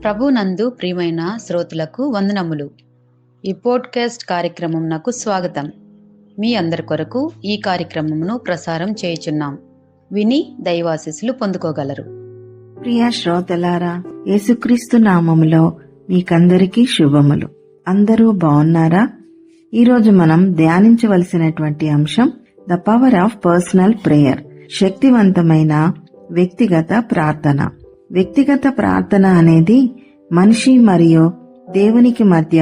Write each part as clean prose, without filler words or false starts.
ప్రభునందు ప్రియమైన శ్రోతలకు వందనములు. ఈ పోడ్కాస్ట్ కార్యక్రమం నాకు స్వాగతం. మీ అందరి కొరకు ఈ కార్యక్రమమును ప్రసారం చేయుచున్నాం. విని దైవాశీస్సులు పొందుకోగలరు. ప్రియ శ్రోతలారా, యేసుక్రీస్తు నామములో మీకందరికీ శుభములు. అందరూ బాగున్నారా? ఈరోజు మనం ధ్యానించవలసినటువంటి అంశం the power of personal prayer, శక్తివంతమైన వ్యక్తిగత ప్రార్థన. వ్యక్తిగత ప్రార్థన అనేది మనిషి మరియు దేవునికి మధ్య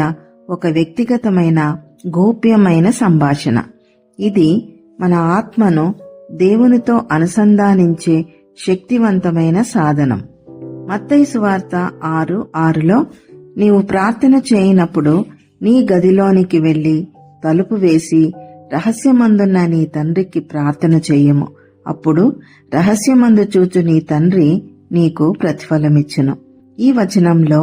ఒక వ్యక్తిగతమైన గోప్యమైన సంభాషణ. ఇది మన ఆత్మను దేవునితో అనుసంధానించే శక్తివంతమైన సాధనం. మత్తయి సువార్త 6:6లో నీవు ప్రార్థన చేయనప్పుడు నీ గదిలోనికి వెళ్లి తలుపు వేసి రహస్యమందున్న నీ తండ్రికి ప్రార్థన చెయ్యము. అప్పుడు రహస్యమందు చూచు నీ తండ్రి నీకు ప్రతిఫలమిచ్చును. ఈ వచనంలో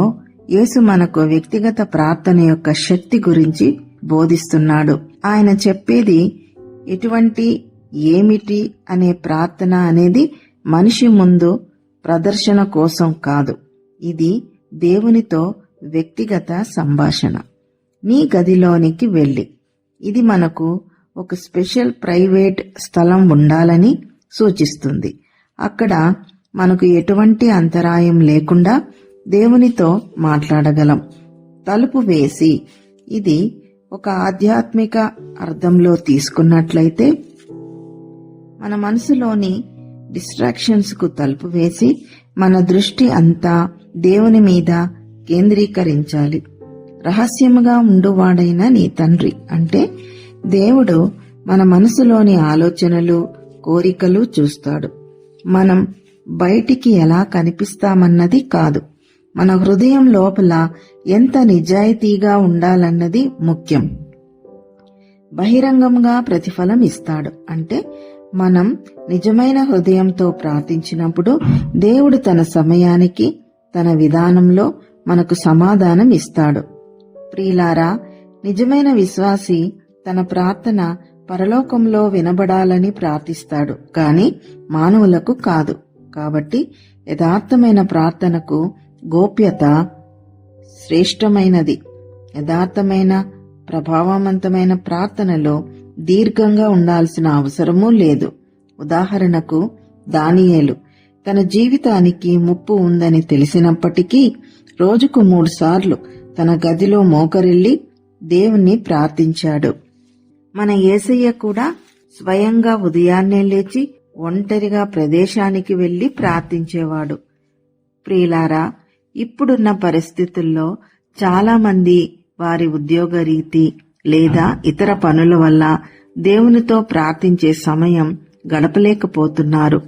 యేసు మనకు వ్యక్తిగత ప్రార్థన యొక్క శక్తి గురించి బోధిస్తున్నాడు. ఆయన చెప్పేది ఏమిటి అనే ప్రార్థన అనేది మనిషి ముందు ప్రదర్శన కోసం కాదు. ఇది దేవునితో వ్యక్తిగత సంభాషణ. నీ గదిలోనికి వెళ్ళి, ఇది మనకు ఒక స్పెషల్ ప్రైవేట్ స్థలం ఉండాలని సూచిస్తుంది. అక్కడ మనకు ఎటువంటి అంతరాయం లేకుండా దేవునితో మాట్లాడగలం. తలుపు వేసి, ఇది ఒక ఆధ్యాత్మిక అర్థంలో తీసుకున్నట్లయితే మన మనసులోని డిస్ట్రాక్షన్స్ కు తలుపు వేసి మన దృష్టి అంతా దేవుని మీద కేంద్రీకరించాలి. రహస్యముగా ఉండువాడైన నీ తండ్రి అంటే దేవుడు మన మనసులోని ఆలోచనలు, కోరికలు చూస్తాడు. మనం బయటికి ఎలా కనిపిస్తామన్నది కాదు, మన హృదయం లోపల ఎంత నిజాయితీగా ఉండాలన్నది ముఖ్యం. బహిరంగంగా ప్రతిఫలం ఇస్తాడు అంటే మనం నిజమైన హృదయంతో ప్రార్థించినప్పుడు దేవుడు తన సమయానికి, తన విధానంలో మనకు సమాధానం ఇస్తాడు. ప్రియులారా, నిజమైన విశ్వాసి తన ప్రార్థన పరలోకంలో వినబడాలని ప్రార్థిస్తాడు, కాని మానవులకు కాదు. కాబట్టి యథార్థమైన ప్రార్థనకు గోప్యత శ్రేష్టమైనది. యథార్థమైన ప్రభావవంతమైన ప్రార్థనలో దీర్ఘంగా ఉండాల్సిన అవసరమూ లేదు. ఉదాహరణకు, దానియేలు తన జీవితానికి ముప్పు ఉందని తెలిసినప్పటికీ రోజుకు 3 సార్లు తన గదిలో మోకరిల్లి దేవుణ్ణి ప్రార్థించాడు. మన యేసయ్య కూడా స్వయంగా ఉదయాన్నే లేచి ఒంటరిగా ప్రదేశానికి వెళ్లి ప్రార్థించేవాడు. ప్రియులారా, ఇప్పుడున్న పరిస్థితుల్లో చాలా మంది వారి ఉద్యోగరీతి లేదా ఇతర పనుల వల్ల దేవునితో ప్రార్థించే సమయం గడపలేకపోతున్నారు.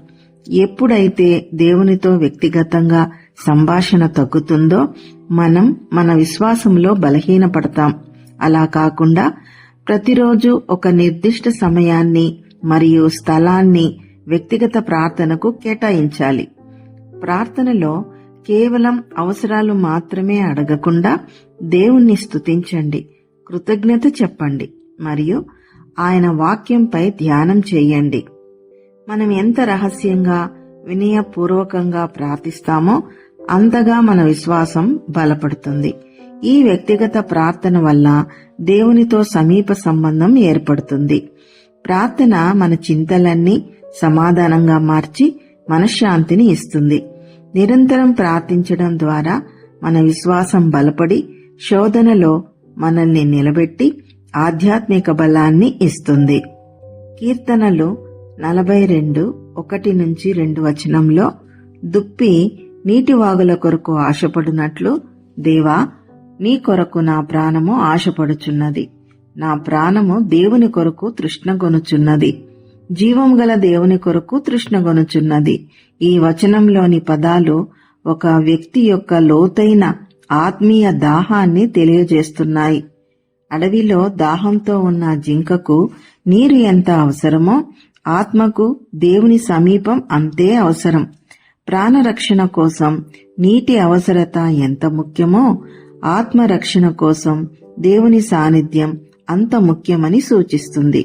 ఎప్పుడైతే దేవునితో వ్యక్తిగతంగా సంభాషణ తగ్గుతుందో మనం మన విశ్వాసంలో బలహీనపడతాం. అలా కాకుండా ప్రతిరోజు ఒక నిర్దిష్ట సమయాన్ని మరియు స్థలాన్ని వ్యక్తిగత ప్రార్థనకు కేటాయించాలి. ప్రార్థనలో కేవలం అవసరాలు మాత్రమే అడగకుండా దేవుణ్ణి స్తుతించండి, కృతజ్ఞత చెప్పండి మరియు ఆయన వాక్యంపై ధ్యానం చేయండి. మనం ఎంత రహస్యంగా, వినయపూర్వకంగా ప్రార్థిస్తామో అంతగా మన విశ్వాసం బలపడుతుంది. ఈ వ్యక్తిగత ప్రార్థన వల్ల దేవునితో సమీప సంబంధం ఏర్పడుతుంది. ప్రార్థన మన చింతలన్నీ సమాధానంగా మార్చి మనశ్శాంతిని ఇస్తుంది. నిరంతరం ప్రార్థించడం ద్వారా మన విశ్వాసం బలపడి శోధనలో మనల్ని నిలబెట్టి ఆధ్యాత్మిక బలాన్ని ఇస్తుంది. కీర్తనలు 42:1-2 వచనంలో, దుప్పి నీటివాగుల కొరకు ఆశపడునట్లు దేవా, నీ కొరకు నా ప్రాణము ఆశపడుచున్నది. నా ప్రాణము దేవుని కొరకు తృష్ణగొనుచున్నది, జీవం గల దేవుని కొరకు తృష్ణగొనుచున్నది. ఈ వచనంలోని పదాలు ఒక వ్యక్తి యొక్క లోతైన ఆత్మీయ దాహాన్ని తెలియజేస్తున్నాయి. అడవిలో దాహంతో ఉన్న జింకకు నీరు ఎంత అవసరమో ఆత్మకు దేవుని సమీపం అంతే అవసరం. ప్రాణరక్షణ కోసం నీటి అవసరత ఎంత ముఖ్యమో ఆత్మరక్షణ కోసం దేవుని సాన్నిధ్యం అంత ముఖ్యమని సూచిస్తుంది.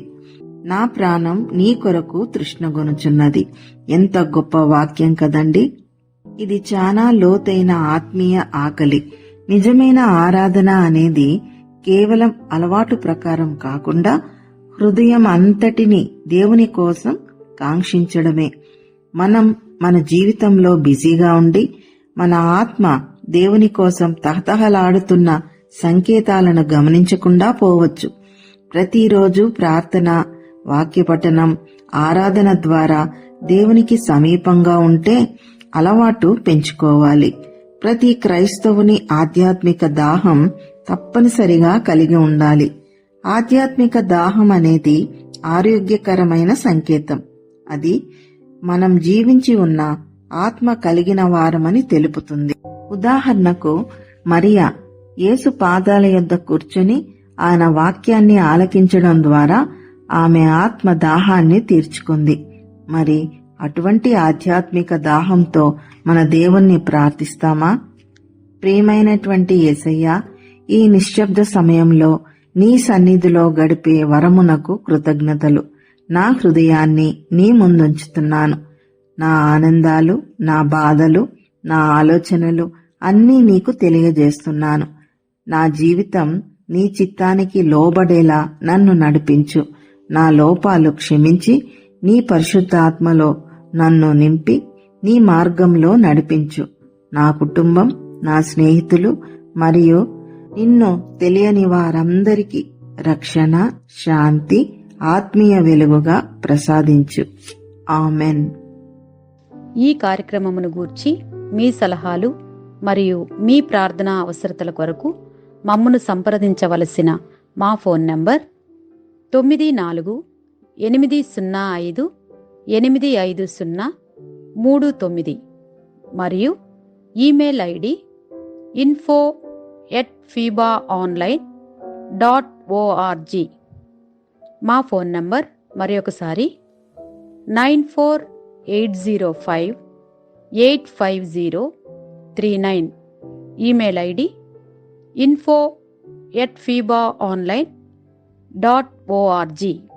నా ప్రాణం నీ కొరకు తృష్ణగొనుచున్నది. ఎంత గొప్ప వాక్యం కదండి! ఇది చాలా లోతైన ఆత్మీయ ఆకలి. నిజమైన ఆరాధన అనేది కేవలం అలవాటు ప్రకారం కాకుండా హృదయం అంతటిని దేవుని కోసం కాంక్షించడమే. మనం మన జీవితంలో బిజీగా ఉండి మన ఆత్మ దేవుని కోసం తహతహలాడుతున్న సంకేతాలను గమనించకుండా పోవచ్చు. ప్రతిరోజు ప్రార్థన, వాక్యపఠనం, ఆరాధన ద్వారా దేవునికి సమీపంగా ఉంటే అలవాటు పెంచుకోవాలి. ప్రతి క్రైస్తవుని ఆధ్యాత్మిక దాహం తప్పనిసరిగా కలిగి ఉండాలి. ఆధ్యాత్మిక దాహం అనేది ఆరోగ్యకరమైన సంకేతం. అది మనం జీవించి ఉన్న ఆత్మ కలిగిన వారమని తెలుపుతుంది. ఉదాహరణకు మరియా యేసు పాదాల యొద్ద కూర్చుని ఆయన వాక్యాన్ని ఆలకించడం ద్వారా ఆమె ఆత్మ దాహాన్ని తీర్చుకుంది. మరి అటువంటి ఆధ్యాత్మిక దాహంతో మన దేవుణ్ణి ప్రార్థిస్తామా? ప్రియమైనటువంటి యేసయ్యా, ఈ నిశ్శబ్ద సమయంలో నీ సన్నిధిలో గడిపే వరమునకు కృతజ్ఞతలు. నా హృదయాన్ని నీ ముందుంచుతున్నాను. నా ఆనందాలు, నా బాధలు, నా ఆలోచనలు అన్నీ నీకు తెలియజేస్తున్నాను. నా జీవితం నీ చిత్తానికి లోబడేలా నన్ను నడిపించు. నా లోపాలు క్షమించి నీ పరిశుద్ధాత్మలో నన్ను నింపి నీ మార్గంలో నడిపించు. నా కుటుంబం, నా స్నేహితులు మరియు నిన్ను తెలియని వారందరికీ రక్షణ, శాంతి, ఆత్మీయ వెలుగుగా ప్రసాదించు. ఆమెన్. ఈ కార్యక్రమమును గూర్చి మీ సలహాలు మరియు మీ ప్రార్థనా అవసరతల కొరకు మమ్మను సంప్రదించవలసిన మా ఫోన్ నంబర్ 9480585039 మరియు ఈమెయిల్ ఐడి info@fibaonline.org. మా ఫోన్ నంబర్ మరొకసారి 9480585039. Email ID info@fibaonline.org.